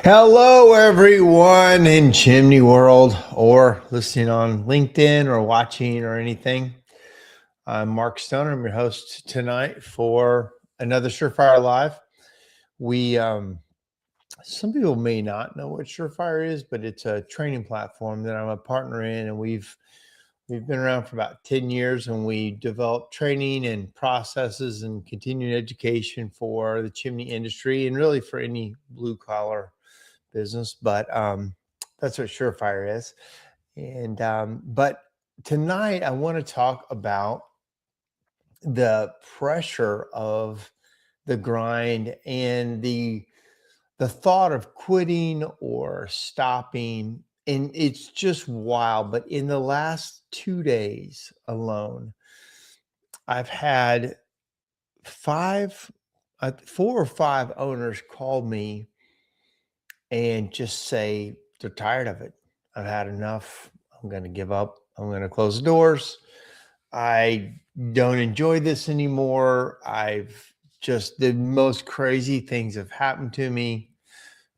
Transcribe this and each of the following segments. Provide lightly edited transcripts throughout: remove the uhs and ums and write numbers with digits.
Hello, everyone in Chimney World, or listening on LinkedIn or watching or anything. I'm Mark Stoner. I'm your host tonight for another Surefire Live. We, some people may not know what Surefire is, but it's a training platform that I'm a partner in, and we've been around for about 10 years, and we develop training and processes and continuing education for the chimney industry and really for any blue collar business, but that's what Surefire is. And but tonight I want to talk about the pressure of the grind and the thought of quitting or stopping. And it's just wild. But in the last 2 days alone, I've had four or five owners call me and just say they're tired of it. I've had enough. I'm going to give up. I'm going to close the doors. I don't enjoy this anymore. I've just, the most crazy things have happened to me.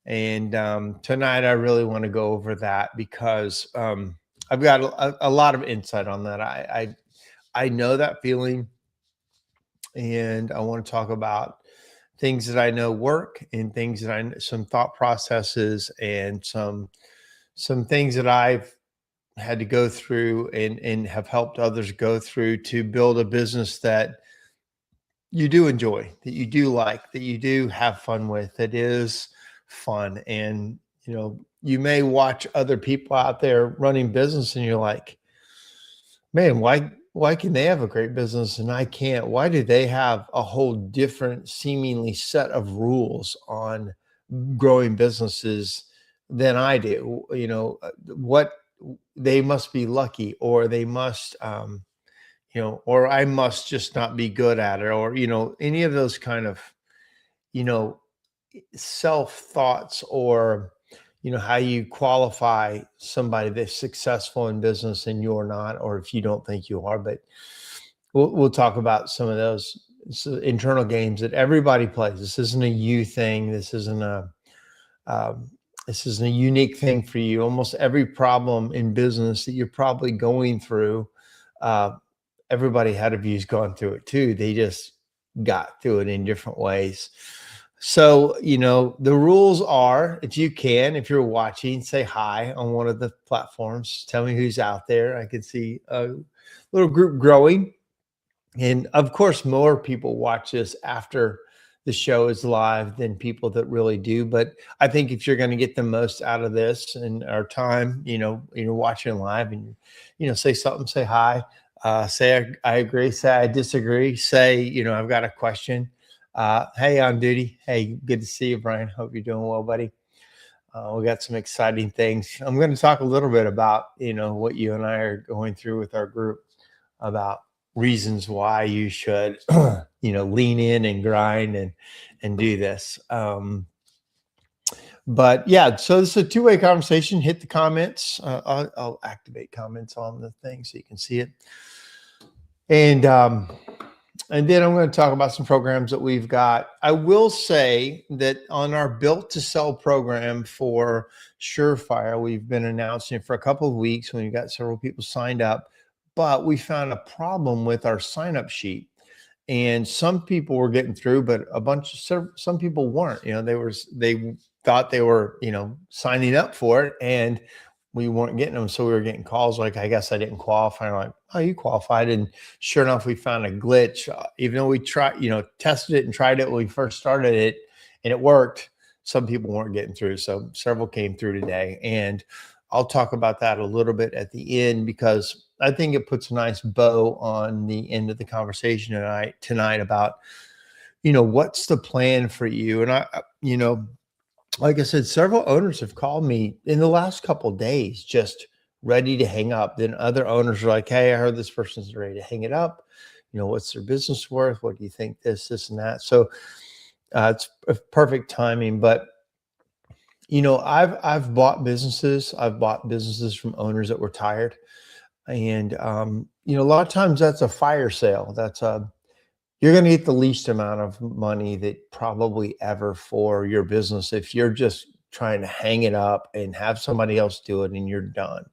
And tonight I really want to go over that because I've got a lot of insight on that. I know that feeling, and I want to talk about things that I know work and things that some thought processes and some things that I've had to go through and have helped others go through to build a business that you do enjoy, that you do like, that you do have fun with, that is fun. And you may watch other people out there running business and you're like, man, why can they have a great business and I can't? Why do they have a whole different seemingly set of rules on growing businesses than I do? What they must be lucky, or they must or I must just not be good at it, or any of those kind of you know self thoughts, or how you qualify somebody that's successful in business and you're not, or if you don't think you are. But we'll talk about some of those internal games that everybody plays. This isn't a you thing. Um, this isn't a unique thing for you. Almost every problem in business that you're probably going through, everybody ahead of you's gone through it too. They just got through it in different ways. So, the rules are, if if you're watching, say hi on one of the platforms. Tell me who's out there. I can see a little group growing. And of course, more people watch this after the show is live than people that really do. But I think if you're going to get the most out of this and our time, you're watching live, and say something, say hi, say I agree, say I disagree, say, I've got a question. Hey, on duty. Hey, good to see you, Brian. Hope you're doing well, buddy. We got some exciting things. I'm going to talk a little bit about, what you and I are going through with our group, about reasons why you should, lean in and grind and do this. But yeah, so this is a two-way conversation. Hit the comments. I'll activate comments on the thing so you can see it. And then I'm going to talk about some programs that we've got. I will say that on our Built to Sell program for Surefire, we've been announcing it for a couple of weeks when we got several people signed up, but we found a problem with our sign-up sheet. And some people were getting through, but some people weren't. They thought they were, signing up for it, and we weren't getting them. So we were getting calls like, I guess I didn't qualify. And I'm like, oh, you qualified. And sure enough, we found a glitch. Even though we tested it and tried it when we first started it and it worked, some people weren't getting through. So several came through today. And I'll talk about that a little bit at the end, because I think it puts a nice bow on the end of the conversation tonight about, what's the plan for you? And like I said, several owners have called me in the last couple of days, just ready to hang up. Then other owners are like, hey, I heard this person's ready to hang it up. What's their business worth? What do you think? This and that. So it's perfect timing. But, I've bought businesses. I've bought businesses from owners that were tired. And, a lot of times that's a fire sale. You're going to get the least amount of money that probably ever for your business if you're just trying to hang it up and have somebody else do it and you're done.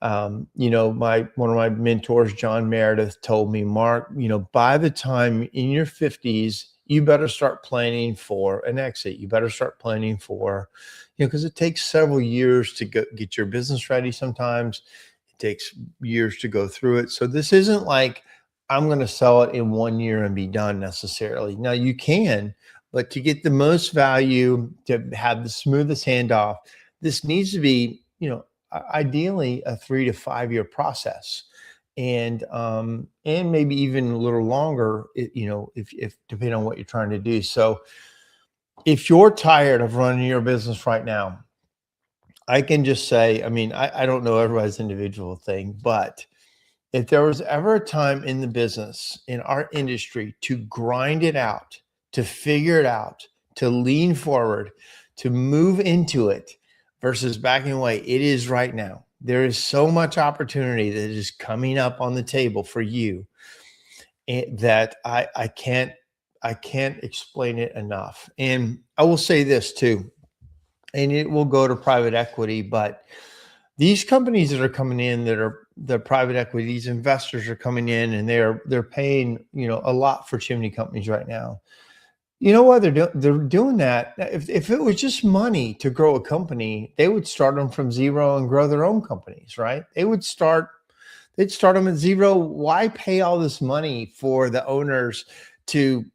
You know, one of my mentors, John Meredith, told me, Mark, you know, by the time in your 50s, you better start planning for an exit. You better start planning for, you know, because it takes several years to get your business ready sometimes. It takes years to go through it. So this isn't like I'm going to sell it in 1 year and be done necessarily. Now you can, but to get the most value, to have the smoothest handoff, this needs to be, you know, ideally a 3 to 5 year process, and maybe even a little longer, you know, if depending on what you're trying to do. So if you're tired of running your business right now, I can just say, I mean, I don't know everybody's individual thing, but if there was ever a time in the business, in our industry, to grind it out, to figure it out, to lean forward, to move into it versus backing away, it is right now. There is so much opportunity that is coming up on the table for you, that I can't explain it enough. And I will say this too, and it will go to private equity, but these companies that are coming in, that are the private equity, these investors are coming in and they're paying, you know, a lot for chimney companies right now. You know why they're doing that? If it was just money to grow a company, they would start them from zero and grow their own companies, right? They'd start them at zero. Why pay all this money for the owners to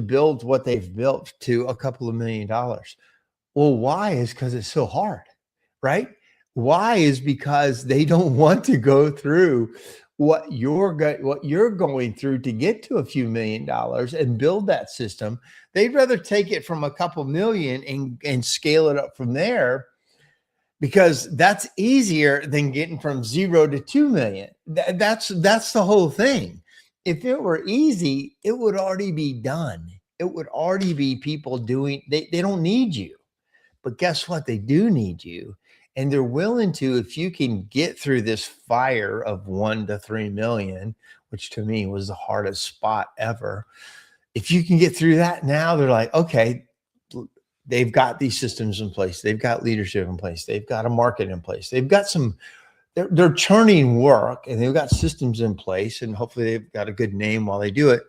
build what they've built to a couple of $1 million? Well, why is because it's so hard, right? Why is because they don't want to go through what you're going through to get to a few $1 million and build that system. They'd rather take it from a couple million and scale it up from there, because that's easier than getting from 0 to 2 million. That's the whole thing. If it were easy, it would already be done. It would already be people doing. They don't need you. But guess what? They do need you. And they're willing to, if you can get through this fire of 1 to 3 million, which to me was the hardest spot ever. If you can get through that, now they're like, okay, they've got these systems in place. They've got leadership in place. They've got a market in place. They've got they're churning work, and they've got systems in place, and hopefully they've got a good name while they do it.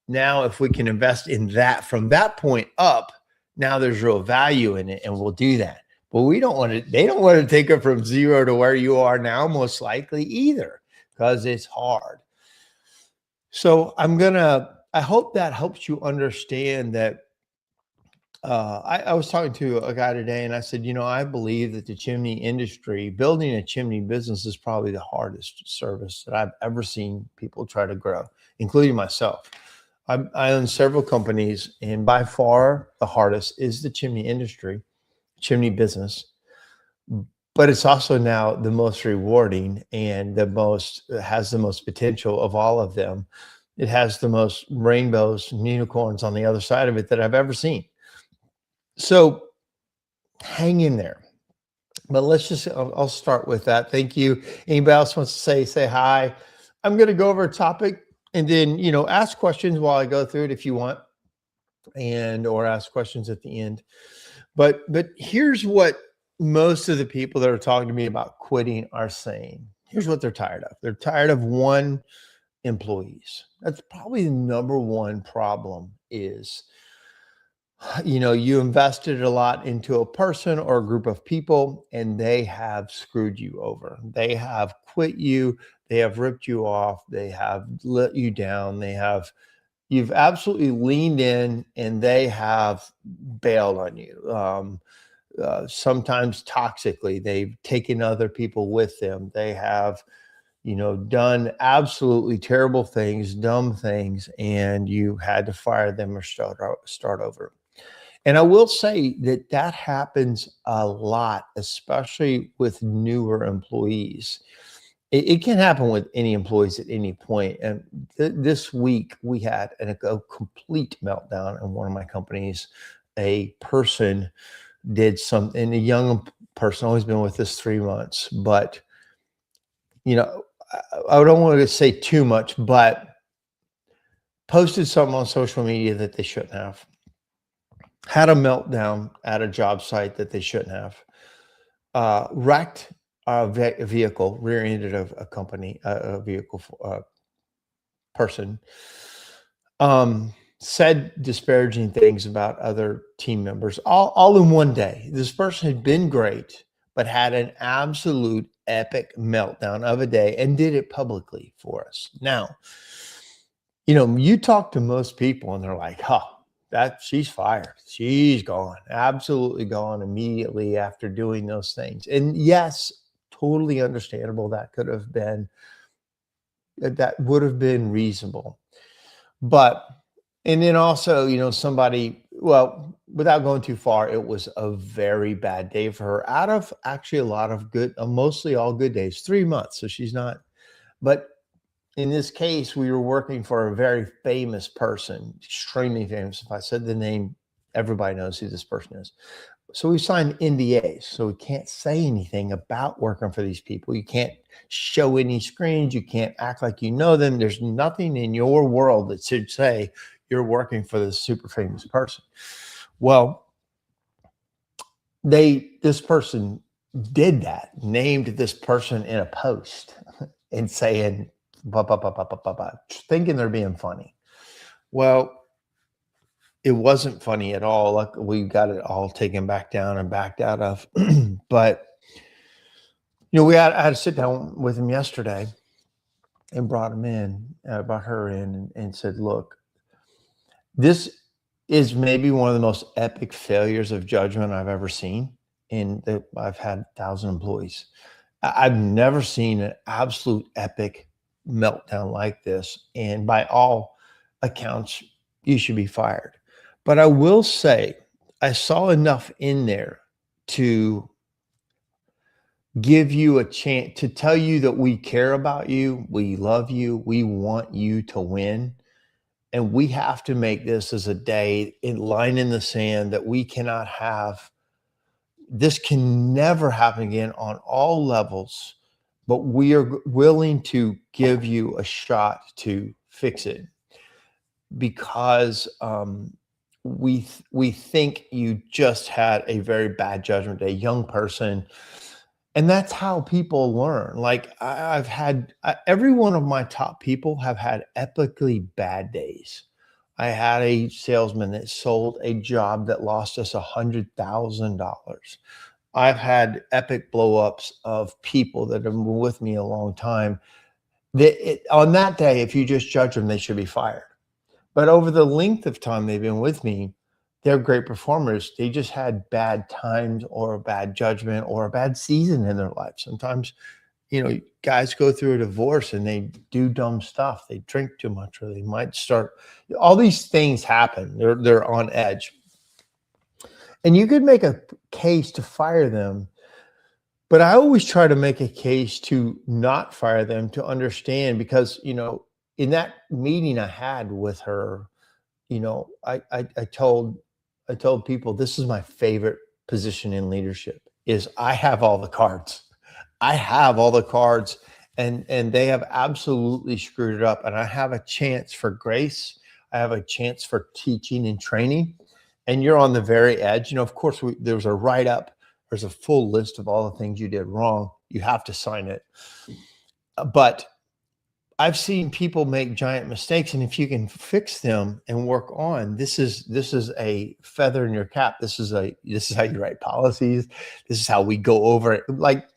Now, if we can invest in that from that point up, now there's real value in it, and we'll do that. But they don't want to take it from 0 to where you are now, most likely either, because it's hard. So I hope that helps you understand that. I was talking to a guy today, and I said, you know, I believe that the chimney industry, building a chimney business, is probably the hardest service that I've ever seen people try to grow, including myself. I own several companies, and by far the hardest is the chimney industry, chimney business. But it's also now the most rewarding and has the most potential of all of them. It has the most rainbows and unicorns on the other side of it that I've ever seen. So hang in there. But I'll start with that. Thank you. Anybody else wants to say hi? I'm going to go over a topic, and then, you know, ask questions while I go through it if you want, or ask questions at the end. But here's what most of the people that are talking to me about quitting are saying. Here's what they're tired of. They're tired of employees. That's probably the number one problem is, you know, you invested a lot into a person or a group of people, and they have screwed you over. They have quit you. They have ripped you off. They have let you down. You've absolutely leaned in, and they have bailed on you. Sometimes toxically, they've taken other people with them. They have, you know, done absolutely terrible things, dumb things, and you had to fire them or start over. And I will say that happens a lot, especially with newer employees. It can happen with any employees at any point. And this week we had a complete meltdown in one of my companies. A person did something, a young person, always been with us 3 months, but, you know, I don't want to say too much, but posted something on social media that they shouldn't have. had a meltdown at a job site that they shouldn't have, wrecked a vehicle, rear-ended a company, a vehicle person, said disparaging things about other team members, all in one day. This person had been great, but had an absolute epic meltdown of a day and did it publicly for us. Now, you talk to most people and they're like, huh, that she's fired. She's gone, absolutely gone immediately after doing those things. And yes, totally understandable. That would have been reasonable. But, and then also, somebody, well, without going too far, it was a very bad day for her out of actually a lot of good, mostly all good days, 3 months. So she's not, but in this case, we were working for a very famous person, extremely famous. If I said the name, everybody knows who this person is. So we signed NDAs. So we can't say anything about working for these people. You can't show any screens. You can't act like you know them. There's nothing in your world that should say you're working for this super famous person. Well, this person did that, named this person in a post and saying, thinking they're being funny. Well, it wasn't funny at all. Like, we got it all taken back down and backed out of. But I had to sit down with him yesterday and brought her in, and said, look, this is maybe one of the most epic failures of judgment I've ever seen. I've had 1,000 employees. I've never seen an absolute epic meltdown like this. And by all accounts, you should be fired. But I will say, I saw enough in there to give you a chance, to tell you that we care about you, we love you, we want you to win. And we have to make this as a day in line in the sand that we cannot have. This can never happen again on all levels, but we are willing to give you a shot to fix it, because we think you just had a very bad judgment day, young person. And that's how people learn. Like, I've had every one of my top people have had epically bad days. I had a salesman that sold a job that lost us $100,000. I've had epic blowups of people that have been with me a long time. On that day, if you just judge them, they should be fired. But over the length of time they've been with me, they're great performers. They just had bad times or a bad judgment or a bad season in their life. Sometimes, guys go through a divorce and they do dumb stuff. They drink too much, or they might start. All these things happen. They're on edge. And you could make a case to fire them, but I always try to make a case to not fire them, to understand, because, in that meeting I had with her, I told people, this is my favorite position in leadership, is I have all the cards. I have all the cards, and they have absolutely screwed it up. And I have a chance for grace. I have a chance for teaching and training. And you're on the very edge. Of course, there's a write-up. There's a full list of all the things you did wrong. You have to sign it. But I've seen people make giant mistakes, and if you can fix them and work on, this is a feather in your cap. This is how you write policies. This is how we go over it. Like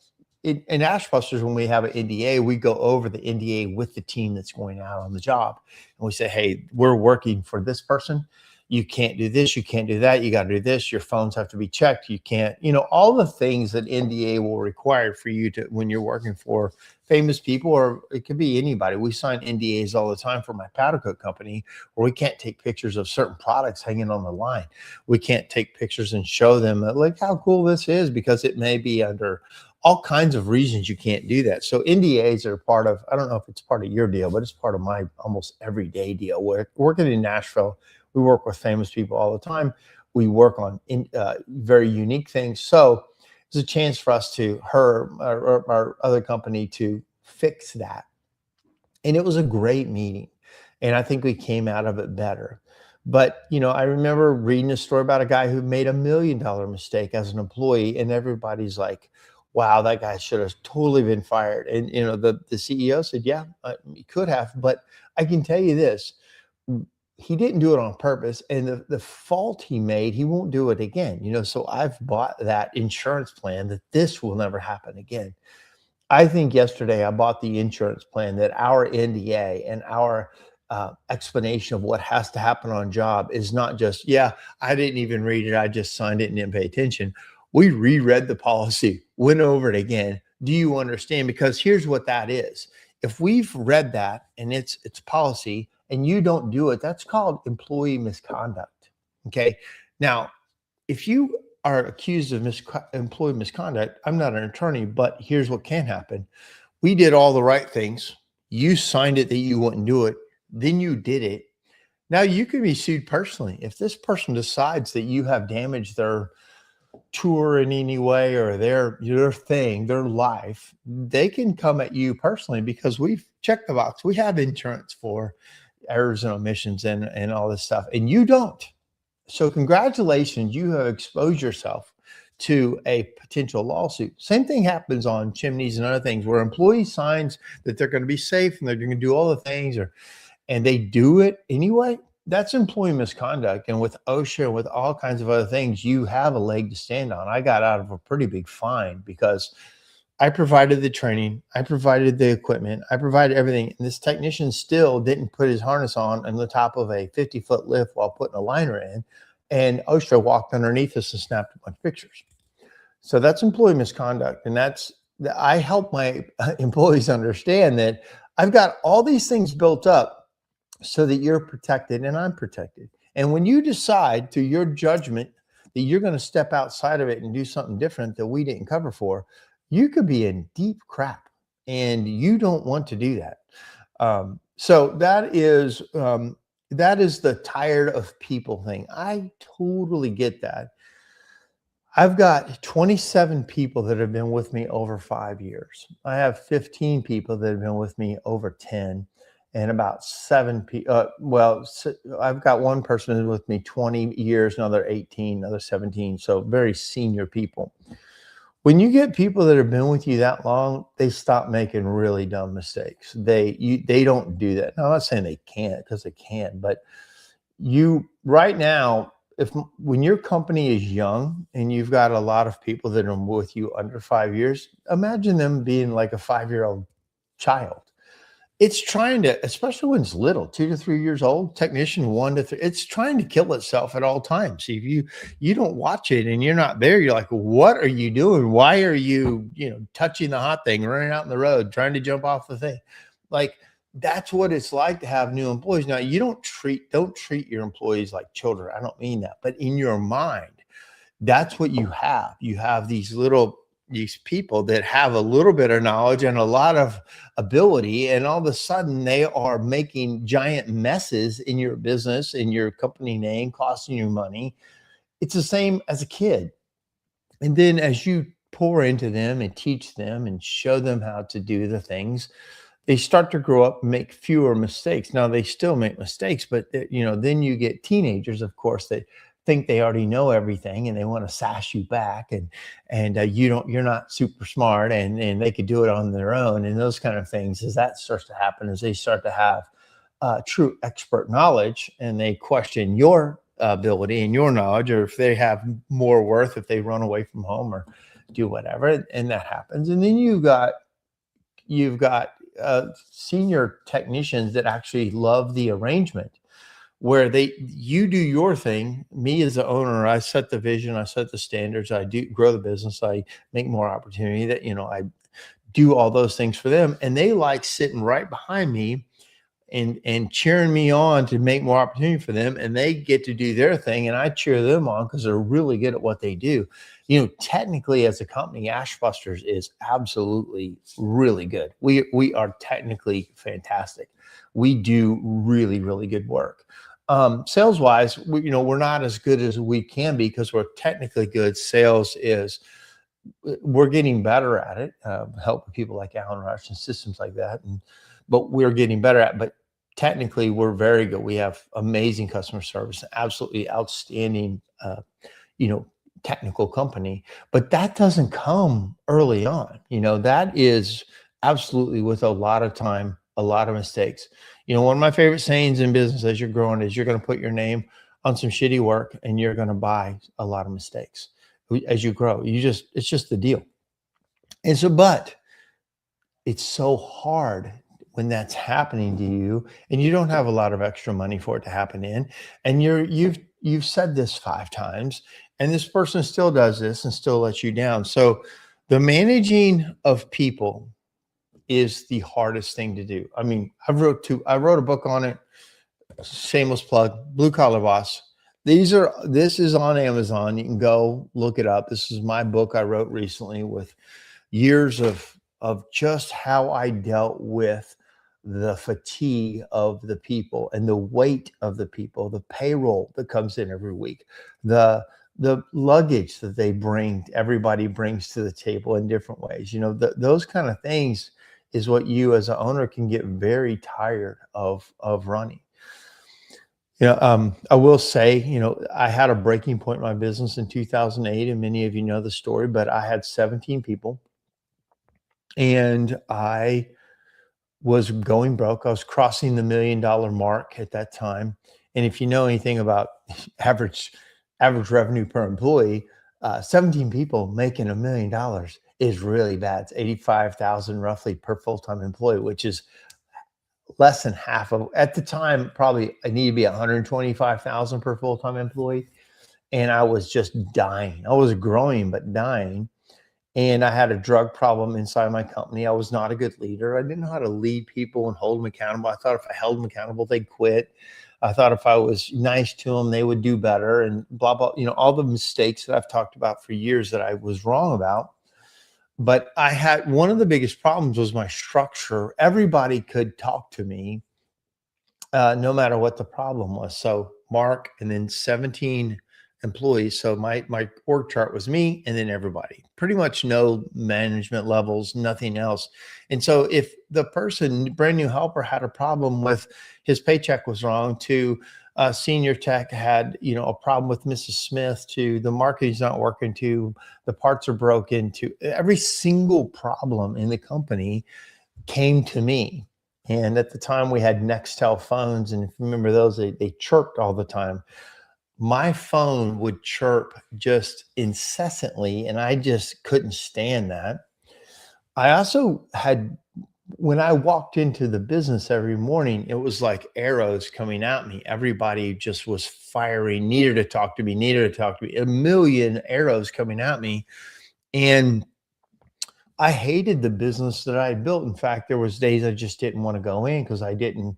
in Ashbusters, when we have an NDA, we go over the NDA with the team that's going out on the job, and we say, hey, we're working for this person. You can't do this. You can't do that. You got to do this. Your phones have to be checked. You can't, all the things that NDA will require for you to, when you're working for famous people, or it could be anybody. We sign NDAs all the time for my powder coat company, where we can't take pictures of certain products hanging on the line. We can't take pictures and show them like how cool this is, because it may be under all kinds of reasons you can't do that. So NDAs are part of, I don't know if it's part of your deal, but it's part of my almost everyday deal. Working in Nashville, we work with famous people all the time. We work on very unique things. So it's a chance for us our other company, to fix that. And it was a great meeting. And I think we came out of it better. But, I remember reading a story about a guy who made $1 million mistake as an employee, and everybody's like, wow, that guy should have totally been fired. And, the CEO said, yeah, he could have. But I can tell you this, he didn't do it on purpose. And the fault he made, he won't do it again. So I've bought that insurance plan that this will never happen again. I think yesterday I bought the insurance plan that our NDA and our explanation of what has to happen on job is not just, yeah, I didn't even read it. I just signed it and didn't pay attention. We reread the policy, went over it again. Do you understand? Because here's what that is. If we've read that and it's policy and you don't do it, that's called employee misconduct. Okay. Now, if you are accused of employee misconduct, I'm not an attorney, but here's what can happen. We did all the right things. You signed it that you wouldn't do it. Then you did it. Now you can be sued personally. If this person decides that you have damaged their tour in any way or their thing, their life, they can come at you personally because we've checked the box. We have insurance for errors and omissions and all this stuff, and you don't. So congratulations, you have exposed yourself to a potential lawsuit. Same thing happens on chimneys and other things where employee signs that they're going to be safe and they're going to do all the things, and they do it anyway. That's employee misconduct. And with OSHA and with all kinds of other things, you have a leg to stand on. I got out of a pretty big fine because I provided the training, I provided the equipment, I provided everything. And this technician still didn't put his harness on the top of a 50-foot lift while putting a liner in. And OSHA walked underneath us and snapped a bunch of pictures. So that's employee misconduct. And I help my employees understand that I've got all these things built up so that you're protected and I'm protected. And when you decide through your judgment that you're going to step outside of it and do something different that we didn't cover for, you could be in deep crap, and you don't want to do that. So that is the tired of people thing. I totally get that. I've got 27 people that have been with me over 5 years. I have 15 people that have been with me over 10, and about 7 people. I've got one person who's with me 20 years, another 18, another 17. So very senior people. When you get people that have been with you that long, they stop making really dumb mistakes. They don't do that. Now, I'm not saying they can't, because they can, but right now, when your company is young and you've got a lot of people that are with you under 5 years, imagine them being like a 5-year-old child. It's trying to, especially when it's little, 2 to 3 years old, technician 1 to 3, it's trying to kill itself at all times. If you don't watch it and you're not there, you're like, what are you doing? Why are you, touching the hot thing, running out in the road, trying to jump off the thing? Like, that's what it's like to have new employees. Now, you don't treat your employees like children. I don't mean that, but in your mind, that's what you have. You have these people that have a little bit of knowledge and a lot of ability, and all of a sudden they are making giant messes in your business, in your company name, costing you money. It's the same as a kid. And then as you pour into them and teach them and show them how to do the things, they start to grow up and make fewer mistakes. Now, they still make mistakes, but then you get teenagers, of course, that think they already know everything and they want to sass you back, and you're not super smart, and they could do it on their own, and those kind of things. As that starts to happen, as they start to have true expert knowledge, and they question your ability and your knowledge, or if they have more worth if they run away from home or do whatever, and that happens. And then you've got senior technicians that actually love the arrangement, where you do your thing. Me as the owner, I set the vision, I set the standards, I do grow the business, I make more opportunity, that I do all those things for them, and they like sitting right behind me and cheering me on to make more opportunity for them, and they get to do their thing, and I cheer them on because they're really good at what they do. Technically, as a company, Ashbusters is absolutely really good. We are technically fantastic. We do really, really good work. Sales wise, we're not as good as we can be because we're technically good. We're getting better at it, helping people like Alan Rush and systems like that. But we're getting better at it. But technically we're very good. We have amazing customer service, absolutely outstanding, you know, technical company, but that doesn't come early on. That is absolutely with a lot of time, a lot of mistakes. One of my favorite sayings in business as you're growing is you're going to put your name on some shitty work and you're going to buy a lot of mistakes as you grow. It's just the deal. And so, but it's so hard when that's happening to you and you don't have a lot of extra money for it to happen in, and you've said this 5 times and this person still does this and still lets you down. So the managing of people is the hardest thing to do. I mean, I wrote a book on it. Shameless plug, Blue Collar Boss. This is on Amazon. You can go look it up. This is my book I wrote recently with years of just how I dealt with the fatigue of the people and the weight of the people, the payroll that comes in every week, the luggage that everybody brings to the table in different ways. Those kind of things is what you as an owner can get very tired of running. I will say, I had a breaking point in my business in 2008, and many of you know the story, but I had 17 people and I was going broke. I was crossing the $1 million mark at that time. And if you know anything about average revenue per employee, 17 people making $1 million is really bad. It's 85,000 roughly per full-time employee, which is less than half of, at the time, probably I need to be 125,000 per full-time employee. And I was just dying. I was growing, but dying. And I had a drug problem inside my company. I was not a good leader. I didn't know how to lead people and hold them accountable. I thought if I held them accountable, they'd quit. I thought if I was nice to them, they would do better, and blah, blah, all the mistakes that I've talked about for years that I was wrong about. But I had one of the biggest problems was my structure. Everybody could talk to me no matter what the problem was. So Mark, and then 17 employees. So my org chart was me and then everybody. Pretty much no management levels, nothing else. And so if the brand new helper, had a problem with his paycheck was wrong, to senior tech had a problem with Mrs. Smith, to the marketing's not working, to the parts are broken, to every single problem in the company came to me. And at the time we had Nextel phones, and if you remember those, they chirped all the time. My phone would chirp just incessantly, and I just couldn't stand that. I also had, when I walked into the business every morning, it was like arrows coming at me. Everybody just was firing, needed to talk to me, a million arrows coming at me. And I hated the business that I built. In fact, there was days I just didn't want to go in because I didn't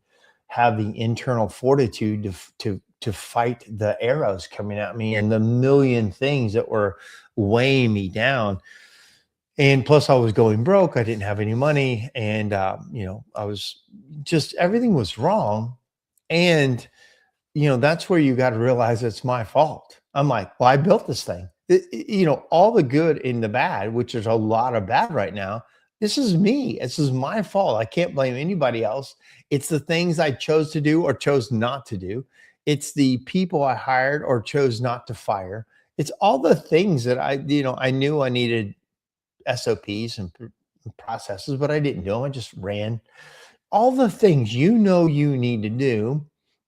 have the internal fortitude to fight the arrows coming at me and the million things that were weighing me down. And plus I was going broke. I didn't have any money. And, I was just, everything was wrong. And, that's where you got to realize it's my fault. I'm like, well, I built this thing. All the good and the bad, which is a lot of bad right now. This is me. This is my fault. I can't blame anybody else. It's the things I chose to do or chose not to do. It's the people I hired or chose not to fire. It's all the things that I knew I needed SOPs and processes, but I didn't do them. I just ran. All the things you need to do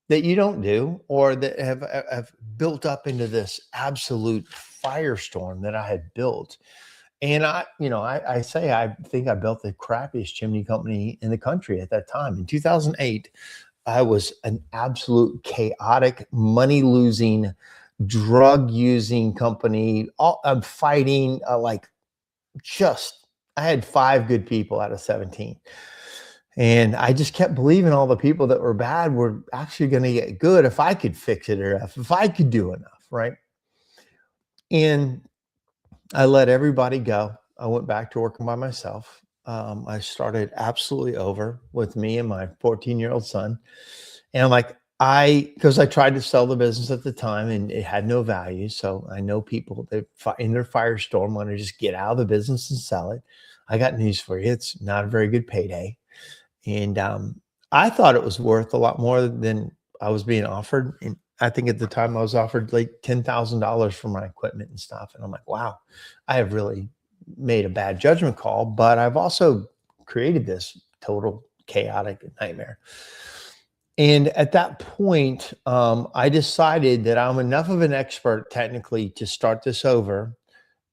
that you don't do, or that have built up into this absolute firestorm that I had built. And I think I built the crappiest chimney company in the country at that time. In 2008, I was an absolute chaotic, money losing, drug using company. I'm fighting I had 5 good people out of 17. And I just kept believing all the people that were bad were actually going to get good if I could fix it, or if I could do enough, right? And I let everybody go. I went back to working by myself. I started absolutely over with me and my 14-year-old son. And I'm like, because I tried to sell the business at the time and it had no value. So I know people that in their firestorm want to just get out of the business and sell it. I got news for you. It's not a very good payday. And I thought it was worth a lot more than I was being offered, and I think at the time I was offered like $10,000 for my equipment and stuff, and I'm like, "Wow, I have really made a bad judgment call," but I've also created this total chaotic nightmare. And at that point, I decided that I'm enough of an expert technically to start this over,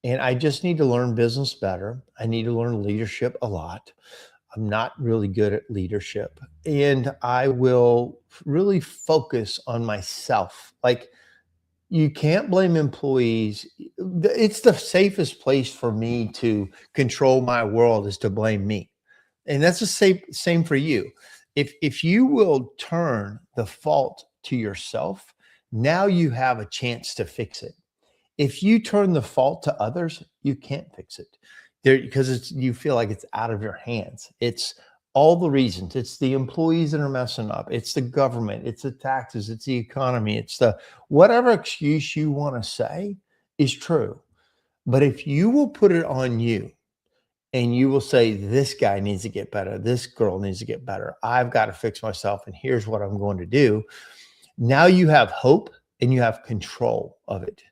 and I just need to learn business better. I need to learn leadership a lot. I'm not really good at leadership, and I will really focus on myself. Like, you can't blame employees. It's the safest place for me to control my world is to blame me. And that's the same for you. If you will turn the fault to yourself, now you have a chance to fix it. If you turn the fault to others, you can't fix it. There because it's you feel like it's out of your hands. It's all the reasons. It's the employees that are messing up. It's the government. It's the taxes. It's the economy. It's the whatever excuse you want to say is true. But if you will put it on you and you will say, this guy needs to get better, this girl needs to get better, I've got to fix myself, and here's what I'm going to do. Now you have hope and you have control of it.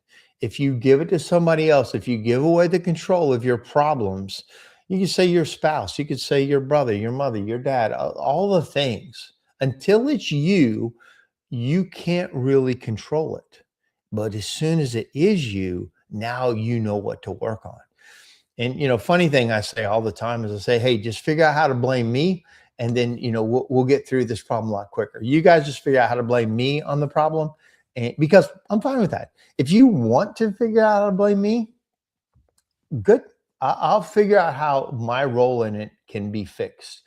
If you give it to somebody else, if you give away the control of your problems, you can say your spouse, you could say your brother, your mother, your dad, all the things. Until it's you, you can't really control it. But as soon as it is you, now you know what to work on. And funny thing I say all the time is I say, hey, just figure out how to blame me, and then we'll get through this problem a lot quicker. You guys just figure out how to blame me on the problem, and because I'm fine with that. If you want to figure out how to blame me, good. I'll figure out how my role in it can be fixed.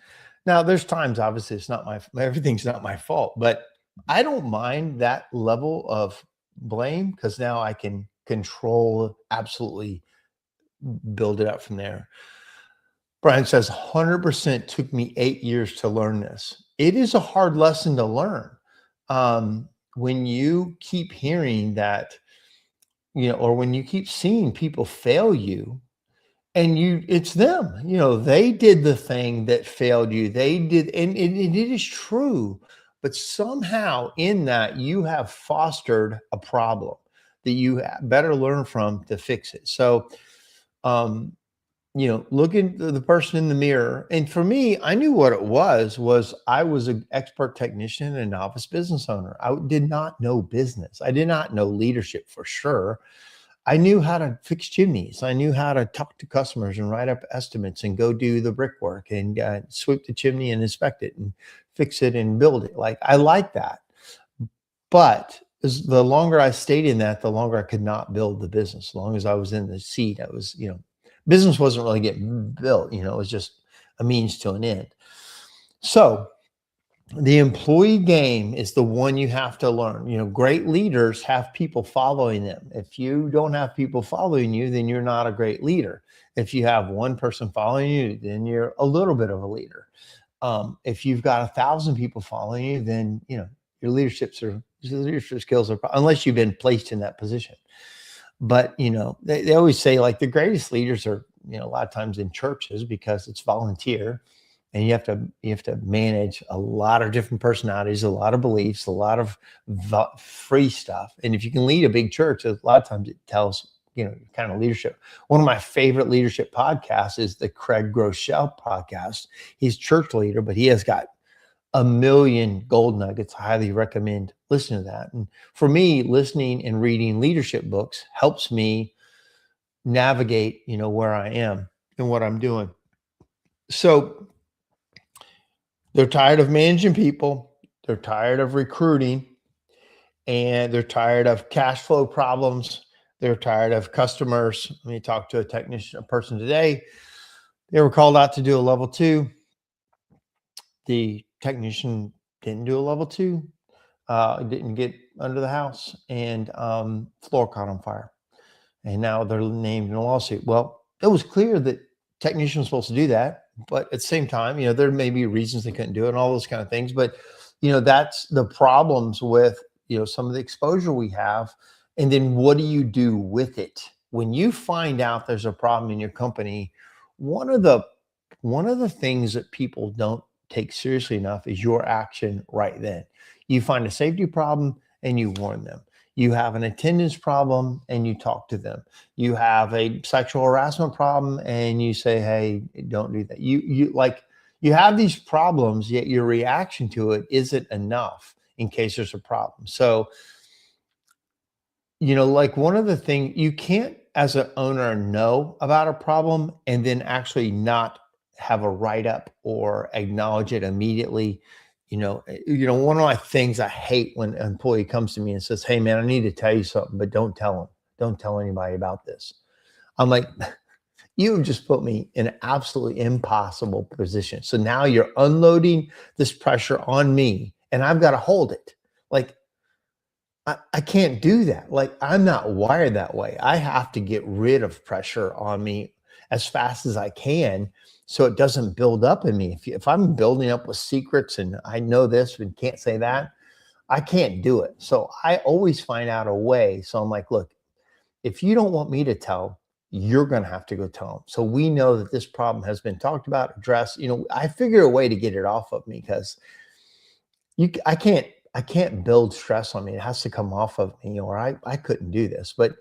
Now, there's times obviously it's not everything's not my fault, but I don't mind that level of blame because now I can control absolutely build it up from there. Brian says 100% took me 8 years to learn this. It is a hard lesson to learn. When you keep hearing that, or when you keep seeing people fail you, and it's them, they did the thing that failed you. They did, and it is true. But somehow in that, you have fostered a problem that you better learn from to fix it. So, look at the person in the mirror. And for me, I knew what it was I was an expert technician and a novice business owner. I did not know business. I did not know leadership for sure. I knew how to fix chimneys. I knew how to talk to customers and write up estimates and go do the brickwork and sweep the chimney and inspect it and fix it and build it. Like, I like that. But the longer I stayed in that, the longer I could not build the business. As long as I was in the seat, I was, business wasn't really getting built. It was just a means to an end. So the employee game is the one you have to learn. Great leaders have people following them. If you don't have people following you, then you're not a great leader. If you have one person following you, then you're a little bit of a leader. If you've got 1,000 people following you, then your leadership skills are, unless you've been placed in that position. But they always say, like, the greatest leaders are a lot of times in churches because it's volunteer, and you have to manage a lot of different personalities, a lot of beliefs, a lot of free stuff. And if you can lead a big church, a lot of times it tells kind of leadership. One of my favorite leadership podcasts is the Craig Groeschel podcast. He's church leader, but he has got a million gold nuggets. I highly recommend listening to that. And for me, listening and reading leadership books helps me navigate, where I am and what I'm doing. So they're tired of managing people. They're tired of recruiting, and they're tired of cash flow problems. They're tired of customers. Let me talk to a person today. They were called out to do a level 2. The technician didn't do a level 2, didn't get under the house, and floor caught on fire. And now they're named in a lawsuit. Well, it was clear that technicians were supposed to do that, but at the same time, there may be reasons they couldn't do it and all those kind of things. But that's the problems with some of the exposure we have. And then what do you do with it when you find out there's a problem in your company? One of the things that people don't take seriously enough is your action right then. You find a safety problem and you warn them. You have an attendance problem and you talk to them. You have a sexual harassment problem and you say, hey, don't do that. You have these problems, yet your reaction to it isn't enough in case there's a problem. So, like one of the things you can't, as an owner, know about a problem and then actually not have a write up or acknowledge it immediately. One of my things I hate when an employee comes to me and says, "Hey, man, I need to tell you something, but don't tell them. Don't tell anybody about this." I'm like, you have just put me in an absolutely impossible position. So now you're unloading this pressure on me, and I've got to hold it. Like, I can't do that. Like, I'm not wired that way. I have to get rid of pressure on me as fast as I can so it doesn't build up in me. If I'm building up with secrets and I know this and can't say that, I can't do it. So I always find out a way. So I'm like, look, if you don't want me to tell, you're going to have to go tell them. So we know that this problem has been talked about, addressed. I figure a way to get it off of me because I can't build stress on me. It has to come off of me, or I couldn't do this. But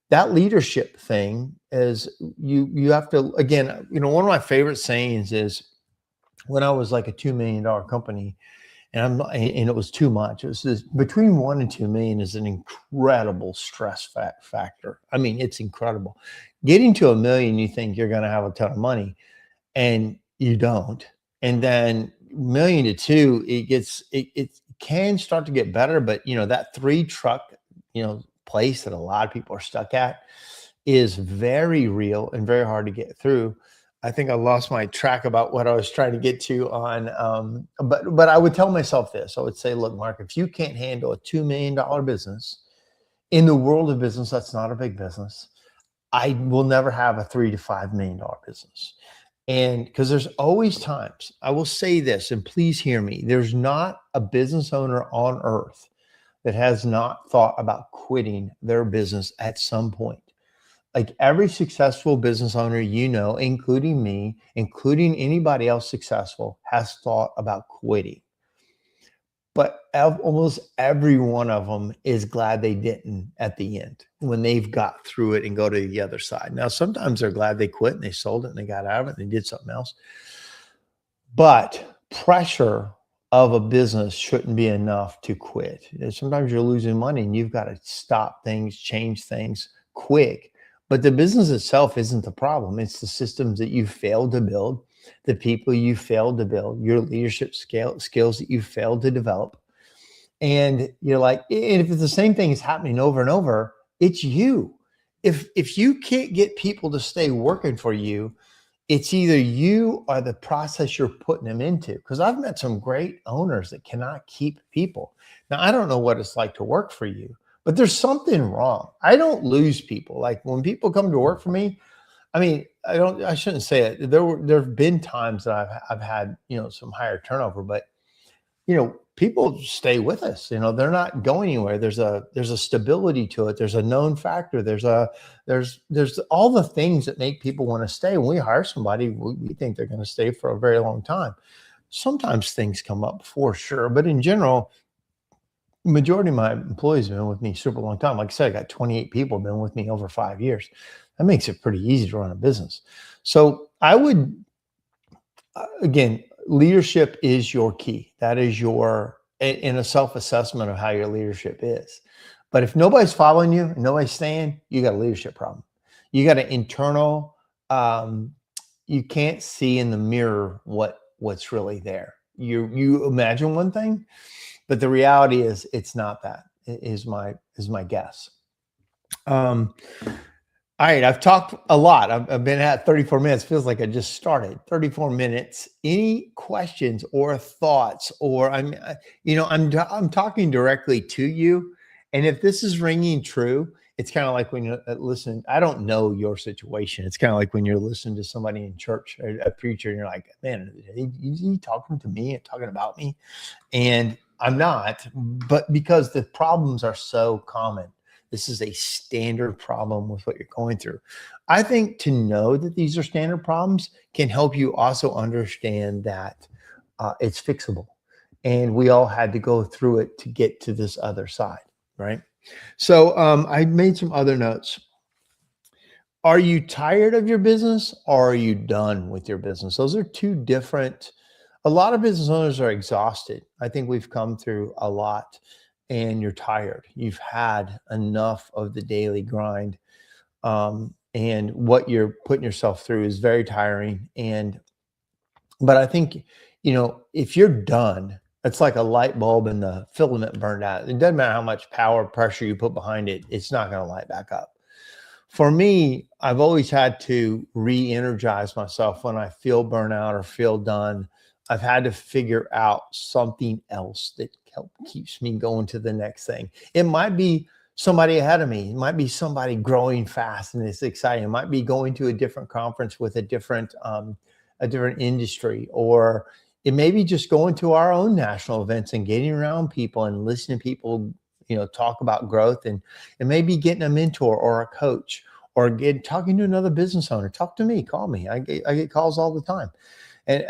that leadership thing is you have to, again, one of my favorite sayings is when I was like a $2 million company and it was too much. It was between 1 and 2 million is an incredible stress factor. I mean, it's incredible. Getting to 1 million, you think you're going to have a ton of money and you don't. And then 1 million to 2, it can start to get better, but that 3 truck, place that a lot of people are stuck at is very real and very hard to get through. I think I lost my track about what I was trying to get to on, but I would tell myself this. I would say, look, Mark, if you can't handle a $2 million business in the world of business, that's not a big business. I will never have a $3 to $5 million business. And because there's always times, I will say this, and please hear me, there's not a business owner on earth that has not thought about quitting their business at some point. Like every successful business owner, including me, including anybody else successful, has thought about quitting. But almost every one of them is glad they didn't at the end when they've got through it and go to the other side. Now, sometimes they're glad they quit and they sold it and they got out of it and they did something else. But pressure of a business shouldn't be enough to quit. Sometimes you're losing money and you've got to stop things, change things quick. But the business itself isn't the problem. It's the systems that you failed to build, the people you failed to build, your leadership skills that you failed to develop. And you're like, and if it's the same thing is happening over and over, it's you. If you can't get people to stay working for you, it's either you or the process you're putting them into. Because I've met some great owners that cannot keep people. Now, I don't know what it's like to work for you, but there's something wrong. I don't lose people. Like when people come to work for me, I mean, I shouldn't say it. There have been times that I've had, some higher turnover, but people stay with us. They're not going anywhere. There's a stability to it. There's a known factor. There's all the things that make people want to stay. When we hire somebody, we think they're going to stay for a very long time. Sometimes things come up for sure, but in general, the majority of my employees have been with me super long time. Like I said, I got 28 people been with me over 5 years. That makes it pretty easy to run a business. So I would, again, leadership is your key. That is in a self-assessment of how your leadership is. But if nobody's following you and nobody's staying, you got a leadership problem. You got an internal, you can't see in the mirror what's really there. You imagine one thing, but the reality is it's not that, is my guess. All right, I've talked a lot. I've been at 34 minutes. Feels like I just started. 34 minutes. Any questions or thoughts? Or I'm talking directly to you. And if this is ringing true, it's kind of like when you listen. I don't know your situation. It's kind of like when you're listening to somebody in church, a preacher, and you're like, man, is he talking to me and talking about me? And I'm not, but because the problems are so common. This is a standard problem with what you're going through. I think to know that these are standard problems can help you also understand that it's fixable. And we all had to go through it to get to this other side, right? So I made some other notes. Are you tired of your business or are you done with your business? Those are two different. A lot of business owners are exhausted. I think we've come through a lot and you're tired. You've had enough of the daily grind. And what you're putting yourself through is very tiring. But I think, if you're done, it's like a light bulb and the filament burned out. It doesn't matter how much power, pressure you put behind it, it's not going to light back up. For me, I've always had to re-energize myself when I feel burnout or feel done. I've had to figure out something else that keeps me going to the next thing. It might be somebody ahead of me. It might be somebody growing fast and it's exciting. It might be going to a different conference with a different industry, or it may be just going to our own national events and getting around people and listening to people talk about growth, and maybe getting a mentor or a coach, or talking to another business owner. Talk to me, call me. I get calls all the time, and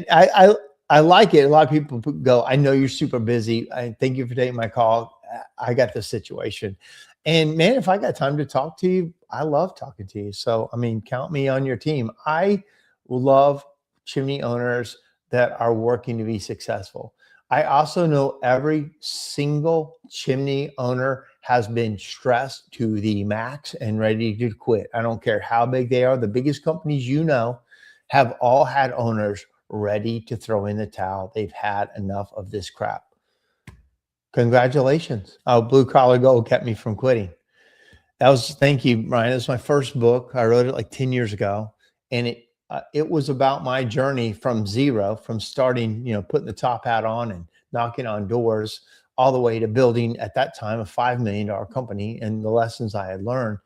I like it. A lot of people go, I know you're super busy. I thank you for taking my call. I got this situation, and man, if I got time to talk to you, I love talking to you. So I mean, count me on your team. I love chimney owners that are working to be successful. I also know every single chimney owner has been stressed to the max and ready to quit. I don't care how big they are. The biggest companies have all had owners ready to throw in the towel. They've had enough of this crap. Congratulations. Oh, Blue Collar Gold kept me from quitting. Thank you, Brian. It was my first book. I wrote it like 10 years ago. And it was about my journey from zero, from starting, putting the top hat on and knocking on doors, all the way to building at that time a $5 million company, and the lessons I had learned.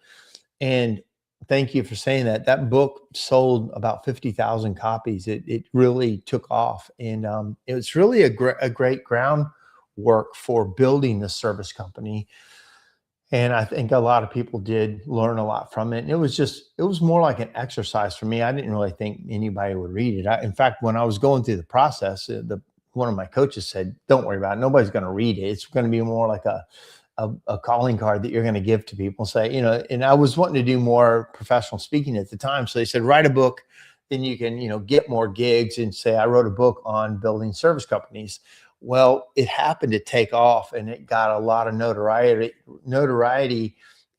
And thank you for saying that. That book sold about 50,000 copies. It really took off. And it was really a great groundwork for building the service company. And I think a lot of people did learn a lot from it. And it was more like an exercise for me. I didn't really think anybody would read it. In fact, when I was going through the process, one of my coaches said, don't worry about it. Nobody's going to read it. It's going to be more like a calling card that you're going to give to people. Say, and I was wanting to do more professional speaking at the time. So they said, write a book, then you can, get more gigs, and say, I wrote a book on building service companies. Well, it happened to take off and it got a lot of notoriety,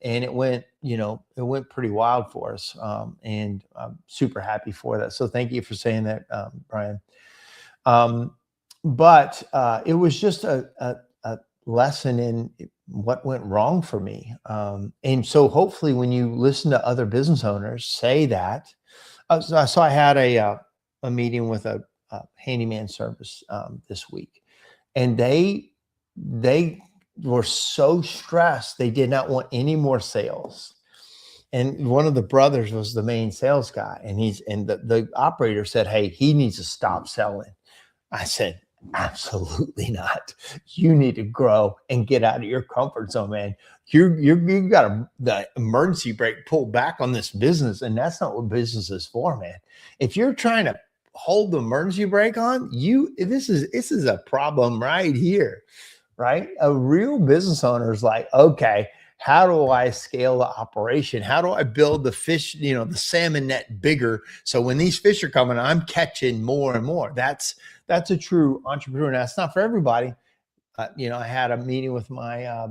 and it went pretty wild for us. And I'm super happy for that. So thank you for saying that, Brian. But it was just a lesson in what went wrong for me. And so hopefully when you listen to other business owners say that, so I had a meeting with a handyman service this week. And they were so stressed, they did not want any more sales. And one of the brothers was the main sales guy. And the operator said, hey, he needs to stop selling. I said, absolutely not. You need to grow and get out of your comfort zone, man. You got the emergency brake pulled back on this business. And that's not what business is for, man. If you're trying to hold the emergency brake on, this is a problem right here, right? A real business owner is like, okay, how do I scale the operation? How do I build the fish, the salmon net bigger, so when these fish are coming, I'm catching more and more? That's a true entrepreneur. Now, it's not for everybody. I had a meeting with my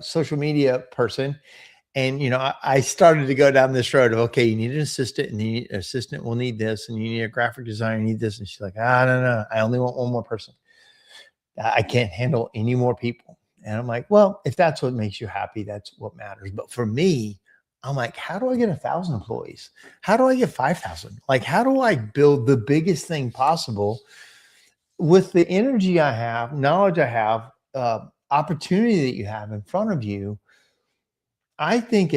social media person. And, I started to go down this road of, okay, you need an assistant, and an assistant will need this, and you need a graphic designer, you need this. And she's like, I don't know. I only want one more person. I can't handle any more people. And I'm like, well, if that's what makes you happy, that's what matters. But for me, I'm like, how do I get 1,000 employees? How do I get 5,000? Like, how do I build the biggest thing possible with the energy I have, knowledge I have, opportunity that you have in front of you? I think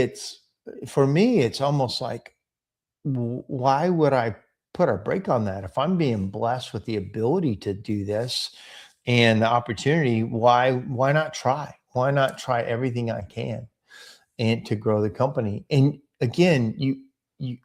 for me, it's almost like, why would I put a brake on that? If I'm being blessed with the ability to do this and the opportunity, why not try? Why not try everything I can and to grow the company? And again, you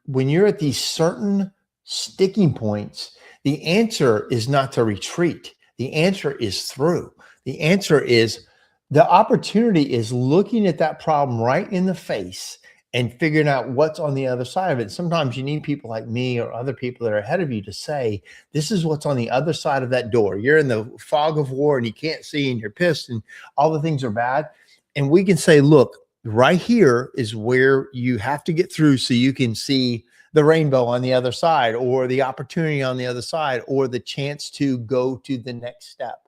when you're at these certain sticking points, the answer is not to retreat. The answer is through. The answer is the opportunity is looking at that problem right in the face and figuring out what's on the other side of it. Sometimes you need people like me or other people that are ahead of you to say, this is what's on the other side of that door. You're in the fog of war and you can't see and you're pissed and all the things are bad. And we can say, look, right here is where you have to get through so you can see the rainbow on the other side, or the opportunity on the other side, or the chance to go to the next step.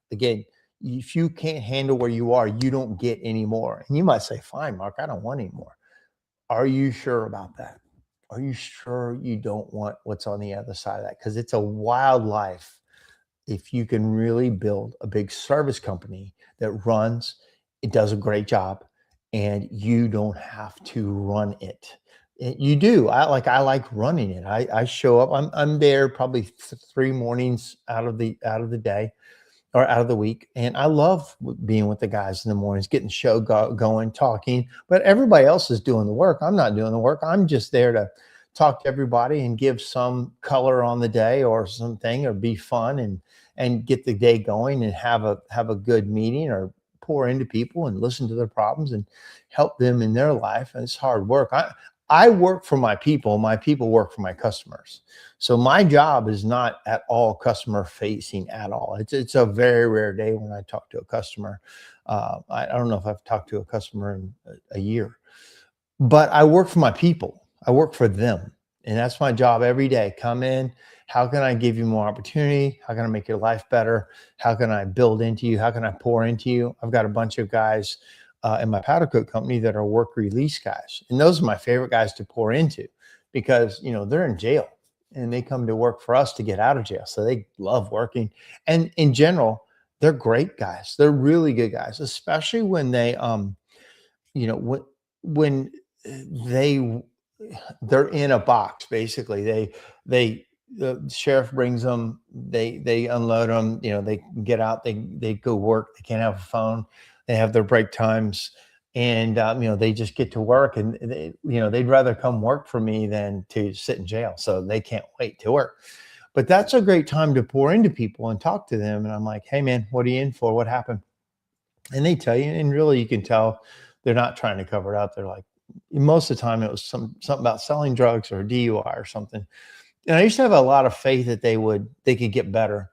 Again, if you can't handle where you are, you don't get any more. And you might say, fine, Mark, I don't want any more. Are you sure about that? Are you sure you don't want what's on the other side of that? Because it's a wild life if you can really build a big service company that runs, it does a great job, and you don't have to run it. You do. I like running it. I show up. I'm there probably 3 mornings out of the day or out of the week. And I love being with the guys in the mornings, getting the show going, talking, but everybody else is doing the work. I'm not doing the work. I'm just there to talk to everybody and give some color on the day or something, or be fun and get the day going and have a good meeting, or pour into people and listen to their problems and help them in their life. And it's hard work. I work for my people work for my customers. So my job is not at all customer facing at all. It's a very rare day when I talk to a customer. I don't know if I've talked to a customer in a year, but I work for my people. I work for them. And that's my job every day. Come in. How can I give you more opportunity? How can I make your life better? How can I build into you? How can I pour into you? I've got a bunch of guys in my powder coat company that are work release guys. And those are my favorite guys to pour into, because, they're in jail and they come to work for us to get out of jail. So they love working. And in general, they're great guys. They're really good guys, especially when they, when they they're in a box. Basically, they the sheriff brings them, they unload them, they get out, they go work, they can't have a phone, they have their break times, and they just get to work, and they'd rather come work for me than to sit in jail, so they can't wait to work. But that's a great time to pour into people and talk to them. And I'm like, hey man, what are you in for? What happened? And they tell you, and really you can tell they're not trying to cover it up. They're like, most of the time it was something about selling drugs or DUI or something. And I used to have a lot of faith that they could get better.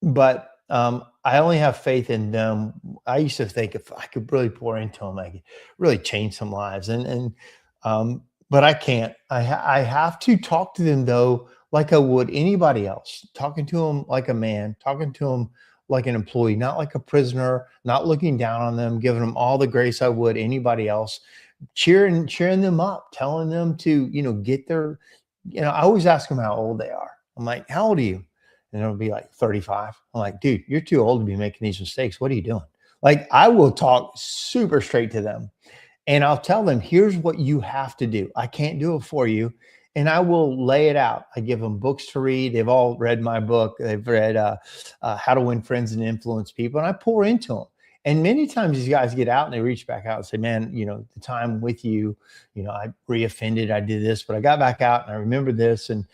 But I only have faith in them. I used to think if I could really pour into them, I could really change some lives. But I can't. I have to talk to them though, like I would anybody else. Talking to them like a man. Talking to them like an employee, not like a prisoner. Not looking down on them. Giving them all the grace I would anybody else. Cheering them up. Telling them to get their. I always ask them how old they are. I'm like, how old are you? And it'll be like 35. I'm like, dude, you're too old to be making these mistakes. What are you doing? Like, I will talk super straight to them, and I'll tell them, here's what you have to do. I can't do it for you. And I will lay it out. I give them books to read. They've all read my book. They've read How to Win Friends and Influence People. And I pour into them. And many times these guys get out and they reach back out and say, man, the time with you, I reoffended. I did this, but I got back out and I remember this. And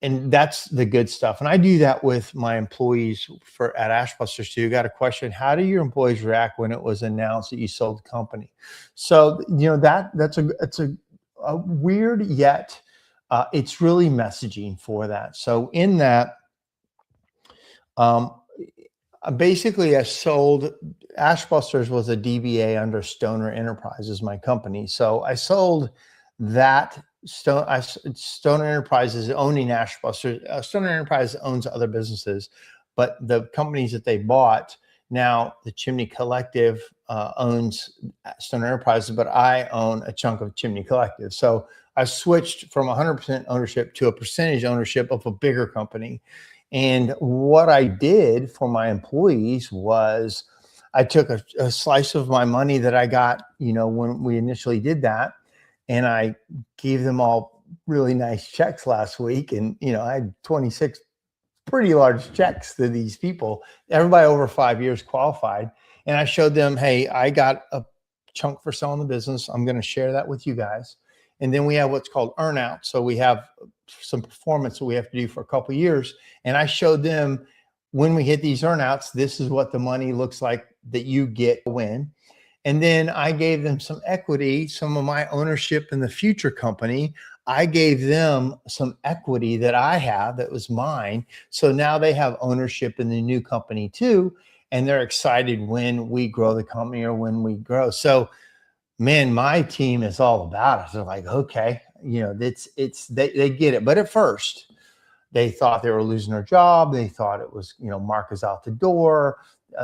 that's the good stuff. And I do that with my employees at Ashbusters too. Got a question: how do your employees react when it was announced that you sold the company? So that's a weird, yet it's really messaging for that. So in that, basically I sold. Ashbusters was a DBA under Stoner Enterprises, my company. So I sold that. Stoner Enterprises owning Ashbusters. Stoner Enterprises owns other businesses, but the companies that they bought, now the Chimney Collective owns Stoner Enterprises, but I own a chunk of Chimney Collective. So I switched from 100% ownership to a percentage ownership of a bigger company. And what I did for my employees was I took a slice of my money that I got, when we initially did that, and I gave them all really nice checks last week. And, I had 26 pretty large checks to these people. Everybody over 5 years qualified. And I showed them, hey, I got a chunk for selling the business. I'm going to share that with you guys. And then we have what's called earnout. So we have some performance that we have to do for a couple of years. And I showed them, when we hit these earnouts, this is what the money looks like that you get to win. And then I gave them some equity, some of my ownership in the future company. I gave them some equity that I have that was mine. So now they have ownership in the new company too. And they're excited when we grow the company or when we grow. So, man, my team is all about it. They're like, okay, they get it. But at first, they thought they were losing their job. They thought it was, Mark is out the door.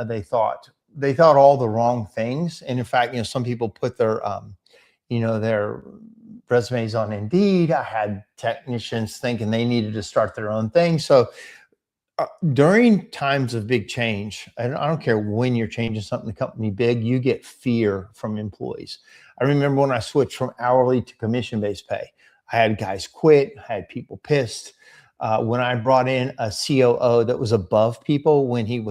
They thought all the wrong things. And in fact, some people put their resumes on Indeed. I had technicians thinking they needed to start their own thing. So during times of big change, I don't care when you're changing something in the company big, you get fear from employees. I remember when I switched from hourly to commission-based pay, I had guys quit, I had people pissed. When I brought in a COO that was above people, when he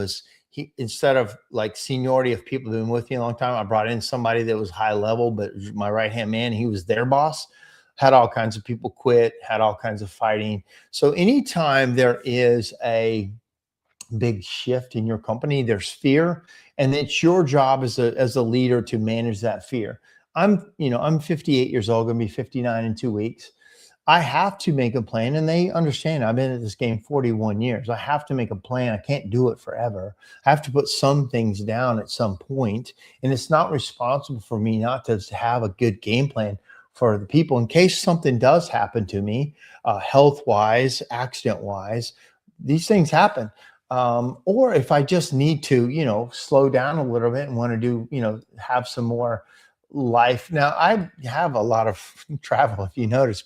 instead of like seniority of people who've been with me a long time, I brought in somebody that was high level, but my right-hand man, he was their boss. Had all kinds of people quit, had all kinds of fighting. So anytime there is a big shift in your company, there's fear, and it's your job as a leader to manage that fear. I'm 58 years old, going to be 59 in 2 weeks. I have to make a plan, and they understand. I've been at this game 41 years. I have to make a plan. I can't do it forever. I have to put some things down at some point, and it's not responsible for me not to have a good game plan for the people in case something does happen to me, health-wise, accident-wise. These things happen. Or if I just need to, slow down a little bit and want to do, have some more life. Now, I have a lot of travel, if you notice,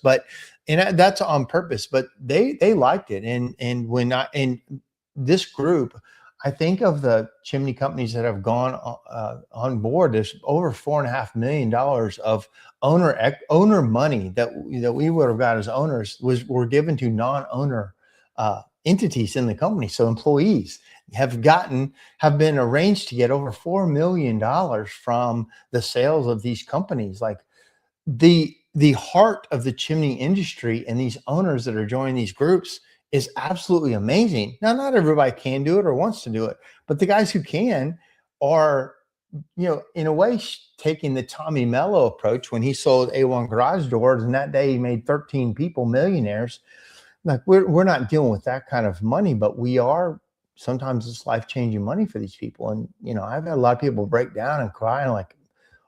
and that's on purpose, but they liked it. And when in this group, I think of the chimney companies that have gone on board, there's over $4.5 million of owner money that we would have got as owners were given to non-owner entities in the company. So employees have been arranged to get over $4 million from the sales of these companies. Like the heart of the chimney industry and these owners that are joining these groups is absolutely amazing. Now, not everybody can do it or wants to do it, but the guys who can are, in a way, taking the Tommy Mello approach when he sold A1 garage doors, and that day he made 13 people millionaires. Like we're not dealing with that kind of money, but we are. Sometimes it's life-changing money for these people. And, I've had a lot of people break down and cry and like,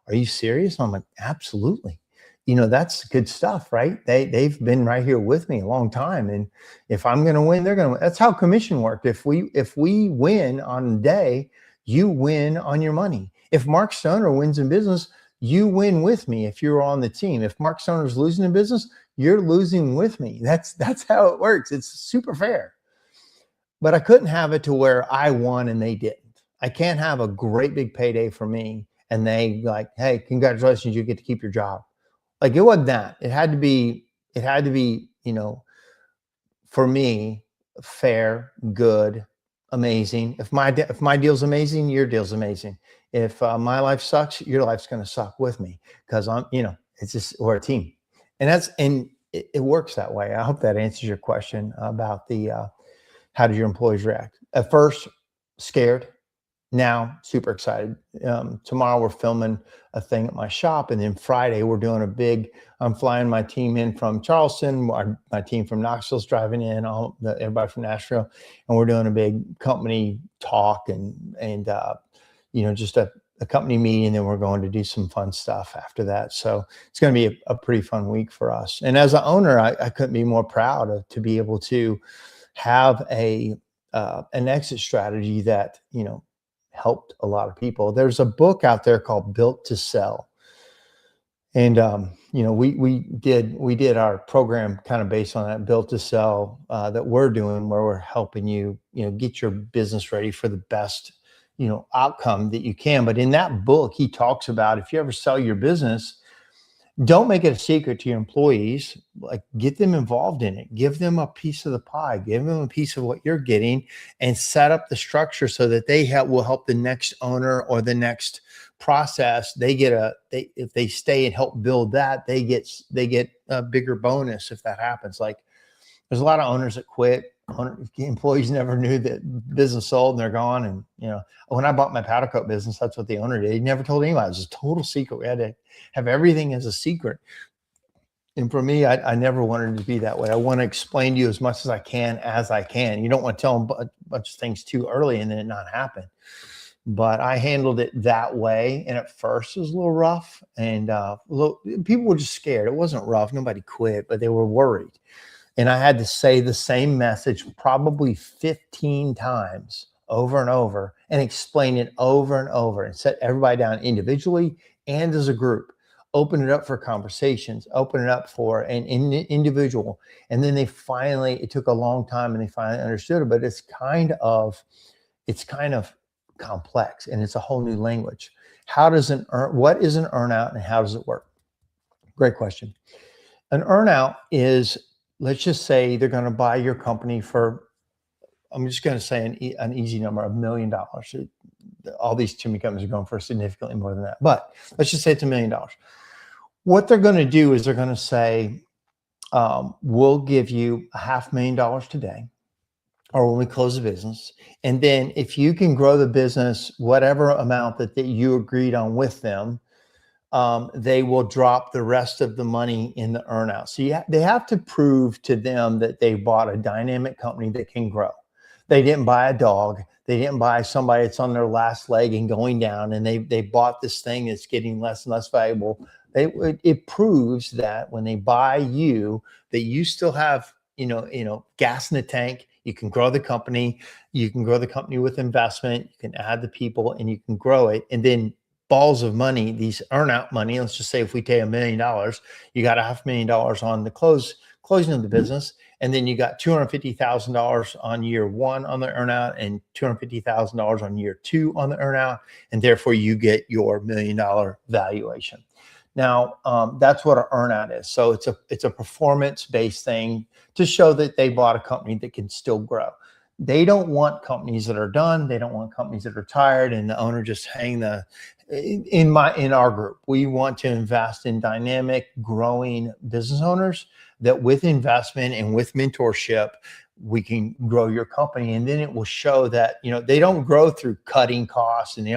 are you serious? And I'm like, absolutely. That's good stuff, right? They've been right here with me a long time. And if I'm going to win, they're going to win. That's how commission worked. If we win on a day, you win on your money. If Mark Stoner wins in business, you win with me. If you're on the team, if Mark Stoner's losing in business, you're losing with me. That's how it works. It's super fair. But I couldn't have it to where I won and they didn't. I can't have a great big payday for me and they like, hey, congratulations, you get to keep your job. Like it wasn't that. It had to be, for me, fair, good, amazing. If my deal's amazing, your deal's amazing. If my life sucks, your life's going to suck with me because it's just, we're a team. And it works that way. I hope that answers your question about how did your employees react? At first, scared. Now, super excited. Tomorrow we're filming a thing at my shop, and then Friday we're doing I'm flying my team in from Charleston. My team from Knoxville's driving in, everybody from Nashville, and we're doing a big company talk and just a company meeting. And then we're going to do some fun stuff after that. So it's going to be a pretty fun week for us. And as an owner, I couldn't be more proud to be able to have an exit strategy that helped a lot of people. There's a book out there called Built to Sell. And, we did our program kind of based on that Built to Sell that we're doing, where we're helping you, get your business ready for the best, outcome that you can. But in that book, he talks about if you ever sell your business, don't make it a secret to your employees. Like get them involved in it. Give them a piece of the pie. Give them a piece of what you're getting, and set up the structure so that will help the next owner or the next process. If they stay and help build that, they get a bigger bonus if that happens. Like There's a lot of owners that quit. Employees never knew that business sold and they're gone. And, when I bought my powder coat business, that's what the owner did. He never told anybody. It was a total secret. We had to have everything as a secret. And for me, I never wanted to be that way. I want to explain to you as much as I can. You don't want to tell them a bunch of things too early and then it not happen. But I handled it that way. And at first it was a little rough, and people were just scared. It wasn't rough. Nobody quit, but they were worried. And I had to say the same message probably 15 times over and over, and explain it over and over, and set everybody down individually and as a group. Open it up for conversations, open it up for an individual. And then it took a long time and they finally understood it, but it's kind of complex, and it's a whole new language. What is an earnout and how does it work? Great question. An earnout is, let's just say they're going to buy your company for, I'm just going to say an easy number, $1 million. All these chimney companies are going for significantly more than that, but let's just say it's $1 million. What they're going to do is they're going to say, we'll give you $500,000 today, or when we close the business. And then if you can grow the business, whatever amount that you agreed on with them, they will drop the rest of the money in the earnout. So they have to prove to them that they bought a dynamic company that can grow. They didn't buy a dog. They didn't buy somebody that's on their last leg and going down, and they bought this thing that's getting less and less valuable. It proves that when they buy you, that you still have, gas in the tank. You can grow the company. You can grow the company with investment. You can add the people and you can grow it. And then balls of money, these earnout money, let's just say if we take $1 million, you got $500,000 on the closing of the business. And then you got $250,000 on year one on the earnout and $250,000 on year two on the earnout. And therefore you get your $1 million valuation. Now, that's what an earnout is. So it's a performance-based thing to show that they bought a company that can still grow. They don't want companies that are done. They don't want companies that are tired and the owner just in our group. We want to invest in dynamic, growing business owners that with investment and with mentorship, we can grow your company. And then it will show that, they don't grow through cutting costs, and they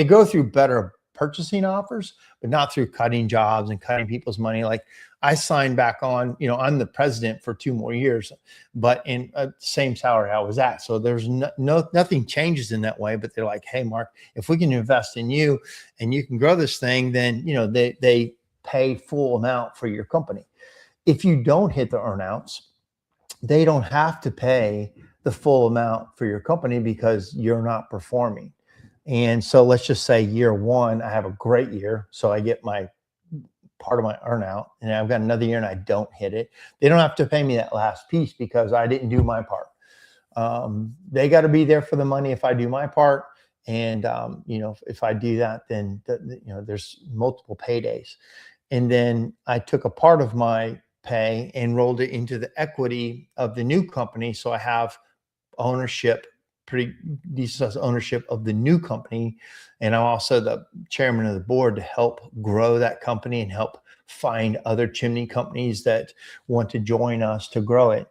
grow through better purchasing offers, but not through cutting jobs and cutting people's money. Like I signed back on, I'm the president for 2 more years, but in the same salary I was at. So there's nothing changes in that way, but they're like, hey, Mark, if we can invest in you and you can grow this thing, then, they pay full amount for your company. If you don't hit the earnouts, they don't have to pay the full amount for your company because you're not performing. And so let's just say year one, I have a great year. So I get my part of my earnout, and I've got another year and I don't hit it. They don't have to pay me that last piece because I didn't do my part. They got to be there for the money if I do my part. And, if I do that, then, there's multiple paydays. And then I took a part of my pay and rolled it into the equity of the new company. So I have ownership, pretty decent ownership of the new company. And I'm also the chairman of the board to help grow that company and help find other chimney companies that want to join us to grow it.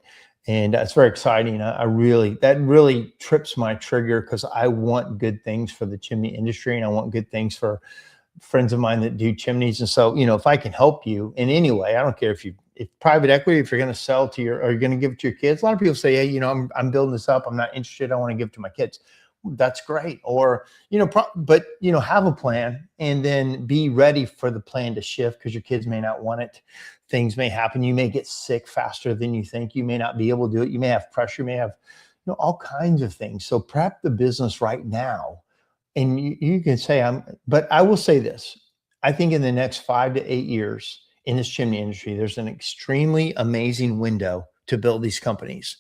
And it's very exciting. That really trips my trigger because I want good things for the chimney industry, and I want good things for friends of mine that do chimneys. And so, if I can help you in any way, I don't care if private equity, if you're going to sell to or you're going to give it to your kids. A lot of people say, hey, I'm building this up. I'm not interested. I want to give it to my kids. That's great. Or, but have a plan and then be ready for the plan to shift because your kids may not want it. Things may happen. You may get sick faster than you think. You may not be able to do it. You may have pressure. You may have, all kinds of things. So prep the business right now. And you can say, but I will say this. I think in the next 5 to 8 years in this chimney industry, there's an extremely amazing window to build these companies.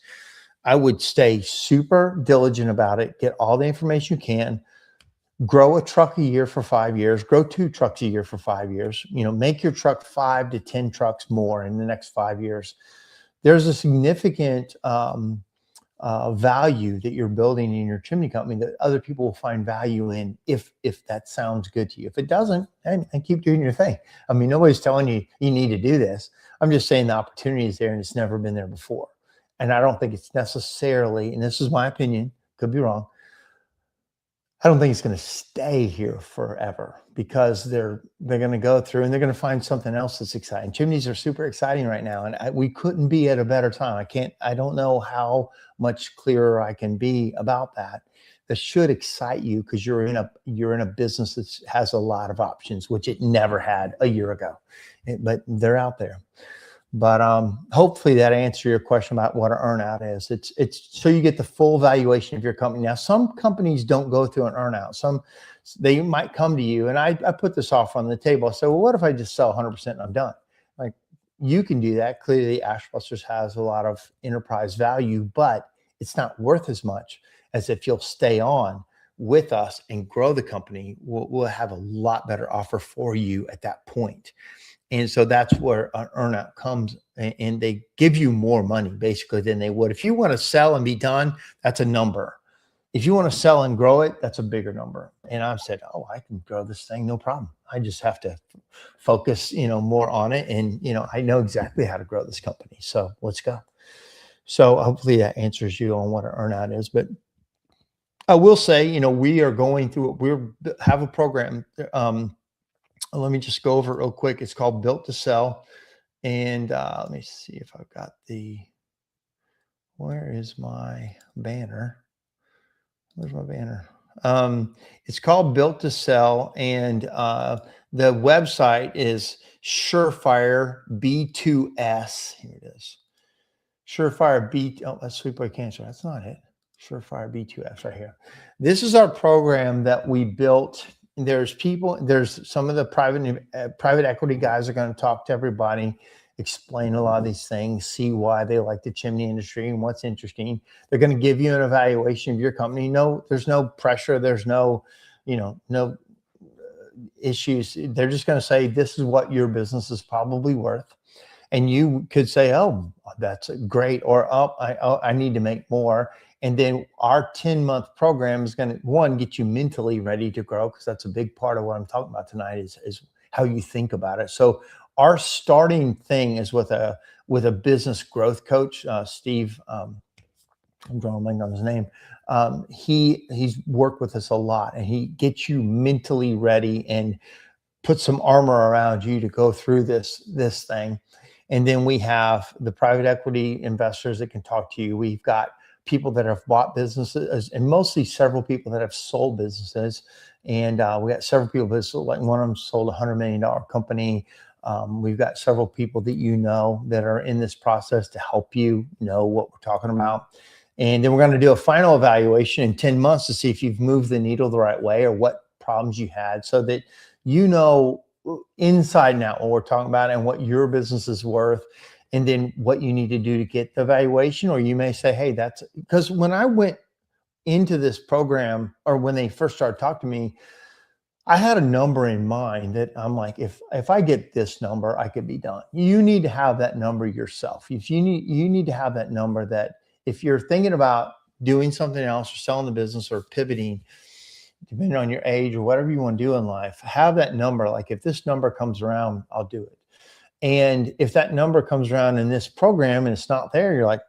I would stay super diligent about it. Get all the information you can. Grow a truck a year for 5 years. Grow 2 trucks a year for 5 years. Make your truck 5 to 10 trucks more in the next 5 years. There's a significant value that you're building in your chimney company that other people will find value in if that sounds good to you. If it doesn't, and keep doing your thing. Nobody's telling you you need to do this. I'm just saying the opportunity is there and it's never been there before. And I don't think it's necessarily, and this is my opinion, could be wrong, I don't think it's going to stay here forever because they're going to go through and they're going to find something else that's exciting. Chimneys are super exciting right now, and we couldn't be at a better time. I don't know how much clearer I can be about that. That should excite you because you're in a business that has a lot of options, which it never had a year ago, but they're out there. But hopefully that answers your question about what an earnout is. It's so you get the full valuation of your company. Now, some companies don't go through an earnout. Some they might come to you, and I put this offer on the table. I said, well, what if I just sell 100% and I'm done? Like, you can do that. Clearly, Ashbusters has a lot of enterprise value, but it's not worth as much as if you'll stay on with us and grow the company. We'll have a lot better offer for you at that point. And so that's where an earnout comes, and they give you more money basically than they would. If you want to sell and be done, that's a number. If you want to sell and grow it, that's a bigger number. And I've said, oh, I can grow this thing, no problem. I just have to focus, more on it. And, I know exactly how to grow this company. So let's go. So hopefully that answers you on what an earnout is. But I will say, we are going through, we have a program. Let me just go over it real quick. It's called Built to Sell. And let me see if I've got where is my banner? Where's my banner? It's called Built to Sell. And the website is Surefire B2S. Here it is. Surefire that's Sweetboy Cancer. That's not it. Surefire B2S right here. This is our program that we built. There's some of the private equity guys are going to talk to everybody, explain a lot of these things, see why they like the chimney industry and what's interesting. They're going to give you an evaluation of your company. No, there's no pressure. There's no issues. They're just going to say, this is what your business is probably worth. And you could say, oh, that's great. Or, I need to make more. And then our 10-month program is going to, one, get you mentally ready to grow, because that's a big part of what I'm talking about tonight is how you think about it. So our starting thing is with a business growth coach, Steve. I'm drawing a blank on his name. He's worked with us a lot, and he gets you mentally ready and put some armor around you to go through this thing. And then we have the private equity investors that can talk to you. We've got people that have bought businesses, and mostly several people that have sold businesses. And we got several people that sold, like one of them sold a $100 million company. We've got several people that are in this process to help you know what we're talking about. And then we're going to do a final evaluation in 10 months to see if you've moved the needle the right way or what problems you had, so that inside and out what we're talking about and what your business is worth, and then what you need to do to get the valuation. Or you may say, hey, that's because when I went into this program, or when they first started talking to me, I had a number in mind that I'm like, if I get this number, I could be done. You need to have that number yourself. You need to have that number, that if you're thinking about doing something else or selling the business or pivoting, depending on your age or whatever you want to do in life, have that number. Like, if this number comes around, I'll do it. And if that number comes around in this program and it's not there, you're like,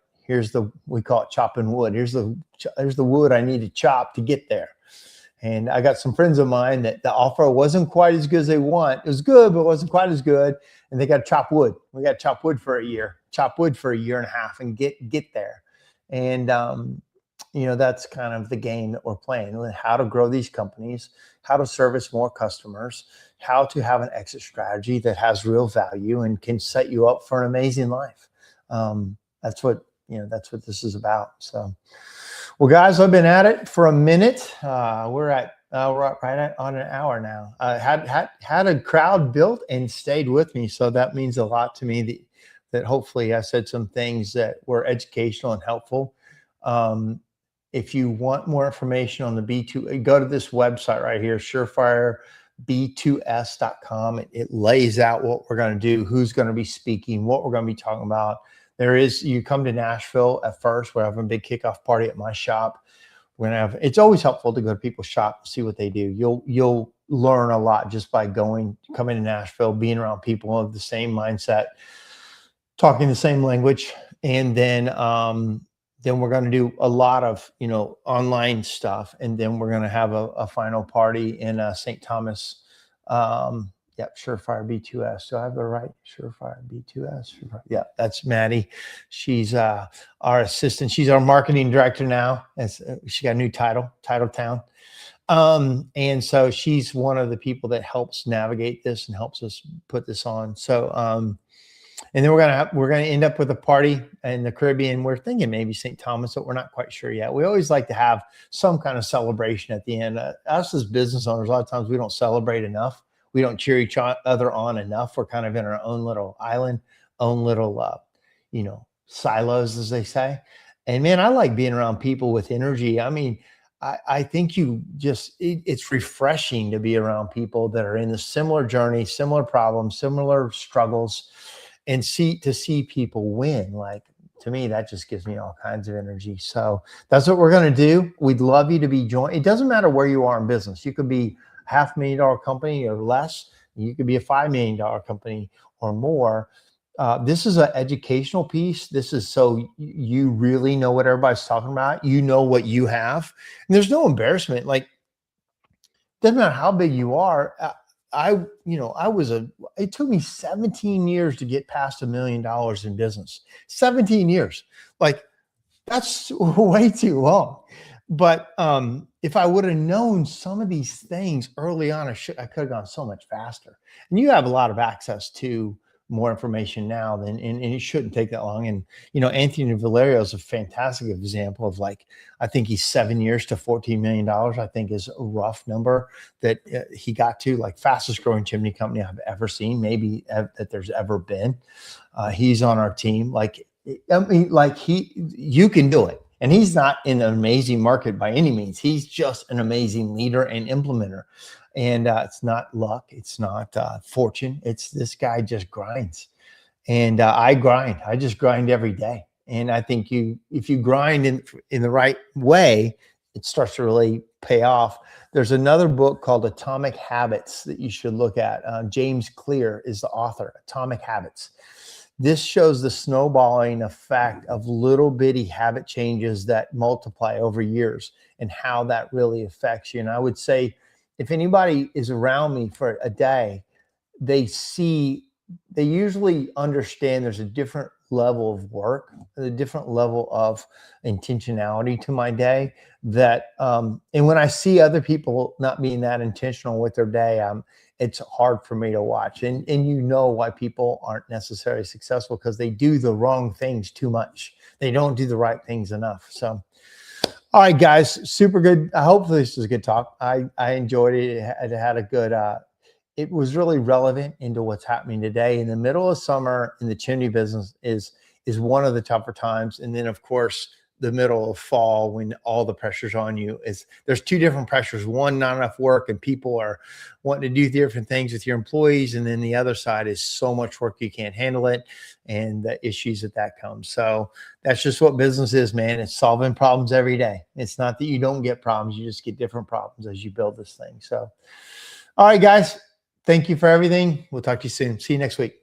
we call it chopping wood. Here's the wood I need to chop to get there. And I got some friends of mine that the offer wasn't quite as good as they want. It was good, but it wasn't quite as good. And they got to chop wood. We got to chop wood for a year and a half and get there. And, that's kind of the game that we're playing. How to grow these companies, how to service more customers, how to have an exit strategy that has real value and can set you up for an amazing life. That's what this is about. So, well, guys, I've been at it for a minute. We're right on an hour now. I had a crowd built and stayed with me, so that means a lot to me. That hopefully I said some things that were educational and helpful. If you want more information on the B2, go to this website right here, surefireb2s.com. It lays out what we're going to do, who's going to be speaking, what we're going to be talking about. You come to Nashville at first. We're having a big kickoff party at my shop. It's always helpful to go to people's shop and see what they do. You'll learn a lot just by coming to Nashville, being around people of the same mindset. talking the same language. And then we're going to do a lot of, online stuff. And then we're going to have a final party in St. Thomas. Yep, Surefire B2S. So I have the right Surefire B2S. Surefire. Yeah, that's Maddie. She's our assistant. She's our marketing director now. She got a new title, Title Town. And so she's one of the people that helps navigate this and helps us put this on. So, and then we're gonna end up with a party in the Caribbean. We're thinking maybe St. Thomas, but we're not quite sure yet. We always like to have some kind of celebration at the end. Us as business owners, a lot of times we don't celebrate enough. We don't cheer each other on enough. We're kind of in our own little island, own little, silos, as they say. And man, I like being around people with energy. I mean, I think it's refreshing to be around people that are in a similar journey, similar problems, similar struggles, and to see people win. Like, to me, that just gives me all kinds of energy. So that's what we're going to do. We'd love you to be joined. It doesn't matter where you are in business. You could be $500,000 company or less. You could be a $5 million company or more. This is an educational piece. This is so you really know what everybody's talking about. You know what you have, and there's no embarrassment. Like, doesn't matter how big you are. It took me 17 years to get past $1 million in business. 17 years. Like, that's way too long. But if I would have known some of these things early on, I could have gone so much faster. And you have a lot of access to more information now and it shouldn't take that long. And, Anthony Valerio is a fantastic example of, like, I think he's 7 years to $14 million, I think is a rough number that he got to, like, fastest growing chimney company I've ever seen, maybe that there's ever been. He's on our team. You can do it. And he's not in an amazing market by any means. He's just an amazing leader and implementer. And it's not luck. It's not fortune. It's this guy just grinds. And I grind. I just grind every day. And I think if you grind in the right way, it starts to really pay off. There's another book called Atomic Habits that you should look at. James Clear is the author, Atomic Habits. This shows the snowballing effect of little bitty habit changes that multiply over years and how that really affects you. And I would say, if anybody is around me for a day, they usually understand there's a different level of work, a different level of intentionality to my day and when I see other people not being that intentional with their day, it's hard for me to watch. And why people aren't necessarily successful, because they do the wrong things too much. They don't do the right things enough. So, all right, guys, super good. Hopefully this was a good talk. I enjoyed it. It had a good, it was really relevant into what's happening today. In the middle of summer in the chimney business is one of the tougher times. And then, of course, the middle of fall, when all the pressure's on you, there's two different pressures. One, not enough work and people are wanting to do different things with your employees. And then the other side is so much work you can't handle it and the issues that comes. So that's just what business is, man. It's solving problems every day. It's not that you don't get problems. You just get different problems as you build this thing. So, all right, guys, thank you for everything. We'll talk to you soon. See you next week.